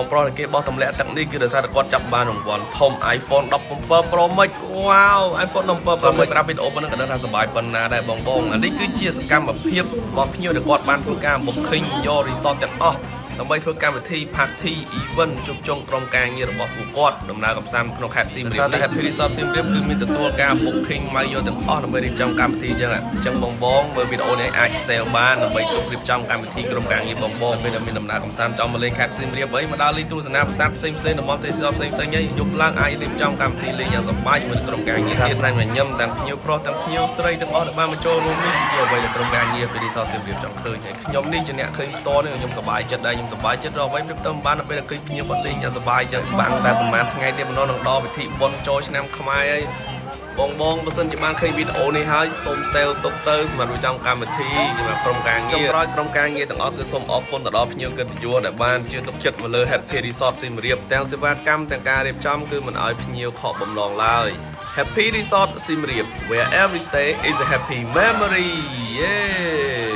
បងប្រុសគេបោះទម្លាក់ទឹកនេះគឺដោយសារតែគាត់ចាប់បានរង្វាន់ធំ iPhone 17 Pro Max វ៉ាវ iPhone 17 Pro Max ប្រាប់វីដេអូប៉ុណ្ណឹងក៏ដឹងថាសប្បាយប៉ុណ្ណាដែរបងអានេះគឺជាសកម្មភាពរបស់ភ្ញៀវដែលគាត់បានធ្វើការ booking យក resort ទាំងអស់ដើម្បីធ្វើកម្មវិធី party event ជួបជុំក្រុមការងាររបស់ពួកគាត់ដំណើរកម្សាន្តក្នុងខេត្តសៀមរាប Happy Resort សៀមរាបគឺមានទទួលការ booking មកយកទាំងអស់ដើម្បីរៀបចំកម្មវិធីអញ្ចឹងបងមើលវីដេអូនេះអាច sale បានដើម្បីទុករៀបចំកម្មវិធីក្រុមការងារបងពេលដែលមានដំណើរកម្សាន្តចង់មកលេងខេត្តសៀមរាបអីមកដល់លេងទស្សនាផ្សារផ្សេងតំបន់ទេសចរផ្សេងអីយប់ឡើងអាចរៀបចំកម្មវិធីលេងយ៉ាងសប្បាយជាមួយក្រុមការងារថាស្នាញ់ញញឹមទាំងភ្ញៀវប្រុសទាំងភ្ញៀវស្រីទាំងអស់ដែលបានមកចូលរួមនេះគឺជាអ្វីដែលក្រុមការងារ Happy Resort សៀមរាបចង់ឃើញហើយខ្ញុំនេះជាអ្នកឃើញផ្ទាល់នេះខ្ញុំសប្បាយចិត្តដែរខ្ញុំសប្បាយចិត្តរកអ្វីព្រឹកទៅបានពេលឃើញភ្ញៀវគាត់លេងយ៉ាងសប្បាយចឹងបានតែប្រហែលថ្ងៃទៀតម្ដងនឹងដល់ពិធីបុណ្យចូលឆ្នាំខ្មែរហើយបងបើសិនជាបានឃើញវីដេអូនេះហើយសូម sale ទុកទៅសម្រាប់រៀបចំកម្មវិធីសម្រាប់ក្រុមការងារចុងក្រោយក្រុមការងារទាំងអស់គឺសូមអរគុណទៅដល់ភ្ញៀវកិត្តិយសដែលបានជឿទុកចិត្តមកលើ Happy Resort សៀមរាបទាំងសេវាកម្មទាំងការរៀបចំគឺមិនឲ្យភ្ញៀវខកបំណងឡើយ Happy Resort សៀមរាប where every stay is a happy memory យេ